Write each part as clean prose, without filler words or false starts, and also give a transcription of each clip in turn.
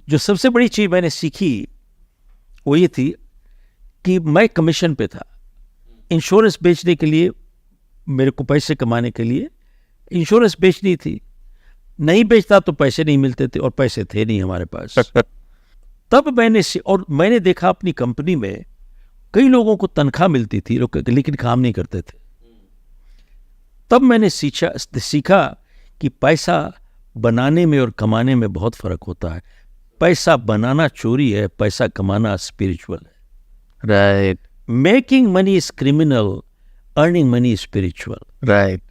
जो सबसे बड़ी चीज़ मैंने सीखी वो ये थी कि मैं कमीशन पे था। इंश्योरेंस बेचने के लिए, मेरे को पैसे कमाने के लिए इंश्योरेंस बेचनी थी। नहीं बेचता तो पैसे नहीं मिलते थे, और पैसे थे नहीं हमारे पास। तब मैंने देखा अपनी कंपनी में कई लोगों को तनख्वाह मिलती थी लेकिन काम नहीं करते थे। तब मैंने सीखा कि पैसा बनाने में और कमाने में बहुत फर्क होता है। पैसा बनाना चोरी है, पैसा कमाना स्पिरिचुअल है। Right. Making money is criminal, earning money is spiritual. Right.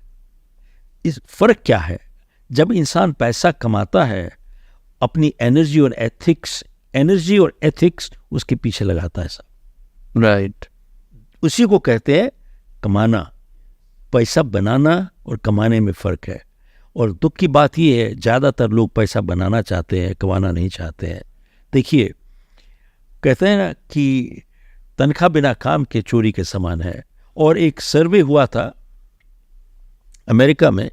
इस फर्क क्या है? जब इंसान पैसा कमाता है, अपनी एनर्जी और एथिक्स उसके पीछे लगाता है सब। राइट। उसी को कहते हैं कमाना। पैसा बनाना और कमाने में फर्क है। और दुख की बात यह है, ज़्यादातर लोग पैसा बनाना चाहते हैं, कमाना नहीं चाहते हैं। देखिए, कहते हैं ना कि तनख्वाह बिना काम के चोरी के समान है। और एक सर्वे हुआ था अमेरिका में,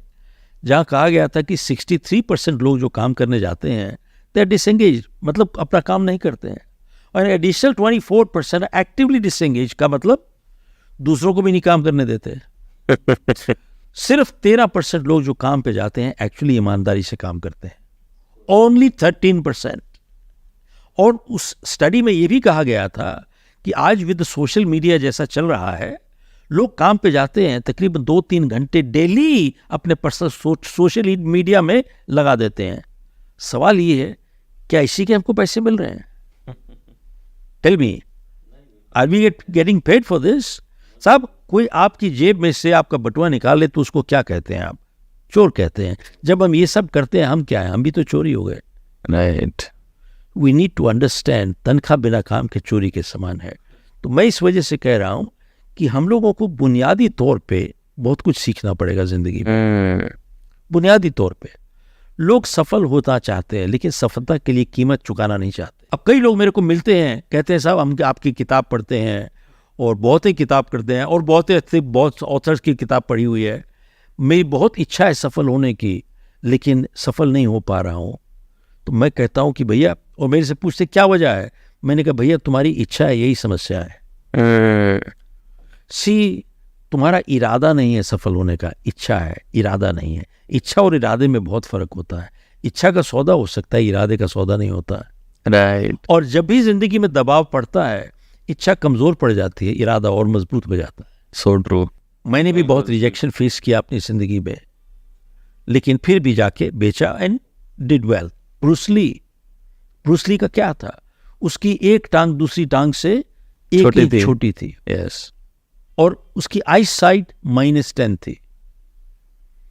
जहाँ कहा गया था कि 63% लोग जो काम करने जाते हैं दे आर डिसएंगेज, मतलब अपना काम नहीं करते हैं। और एडिशनल 24% एक्टिवली डिसएंगेज, का मतलब दूसरों को भी नहीं काम करने देते। सिर्फ 13% लोग जो काम पे जाते हैं एक्चुअली ईमानदारी से काम करते हैं, ओनली 13%। और उस स्टडी में ये भी कहा गया था कि आज विद सोशल मीडिया जैसा चल रहा है, लोग काम पे जाते हैं, तकरीबन 2-3 घंटे डेली अपने पर्सनल सोशल मीडिया में लगा देते हैं। सवाल ये है, क्या इसी के हमको पैसे मिल रहे हैं? Tell me, are we getting paid for this? साहब, कोई आपकी जेब में से आपका बटुआ निकाले तो उसको क्या कहते हैं आप? चोर कहते हैं। जब हम ये सब करते हैं, हम क्या है? हम भी तो चोरी हो गए। Right. We need to understand, तनख्वाह बिना काम के चोरी के समान है। तो मैं इस वजह से कह रहा हूं कि हम लोगों को बुनियादी तौर पे बहुत कुछ सीखना पड़ेगा जिंदगी में। बुनियादी तौर पे लोग सफल होना चाहते हैं, लेकिन सफलता के लिए कीमत चुकाना नहीं चाहते। अब कई लोग मेरे को मिलते हैं, कहते हैं साहब हम आपकी किताब पढ़ते हैं और बहुत ही किताब करते हैं, और बहुत ऑथर्स की किताब पढ़ी हुई है। मेरी बहुत इच्छा है सफल होने की, लेकिन सफल नहीं हो पा रहा हूँ। तो मैं कहता हूँ कि भैया, और मेरे से पूछते क्या वजह है, मैंने कहा भैया तुम्हारी इच्छा है, यही समस्या है। तुम्हारा इरादा नहीं है सफल होने का, इच्छा है, इरादा नहीं है। इच्छा और इरादे में बहुत फर्क होता है। इच्छा का सौदा हो सकता है, इरादे का सौदा नहीं होता है। राइट। और जब भी जिंदगी में दबाव पड़ता है, इच्छा कमजोर पड़ जाती है, इरादा और मजबूत हो जाता है। So true. मैंने भी बहुत रिजेक्शन फेस किया अपनी जिंदगी में, लेकिन फिर भी जाके बेचा and did well. Bruce Lee का क्या था? उसकी एक टांग दूसरी टांग से छोटी थी। यस। और उसकी आई साइट -10 थी।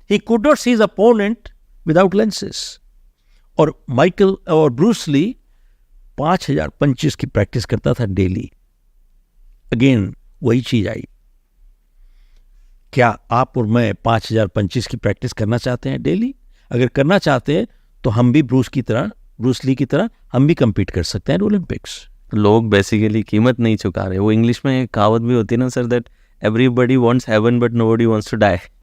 He could not see his opponent without lenses. और ब्रूस ली 5000 पंचेस की प्रैक्टिस करता था डेली। अगेन वही चीज आई। क्या आप और मैं 5000 पंचेस की प्रैक्टिस करना चाहते हैं डेली? अगर करना चाहते हैं तो हम भी ब्रूस ली की तरह हम भी compete कर सकते हैं ओलंपिक्स। लोग बेसिकली कीमत नहीं चुका रहे। वो इंग्लिश में एक कहावत भी होती है ना sir, that everybody wants heaven but nobody wants to die.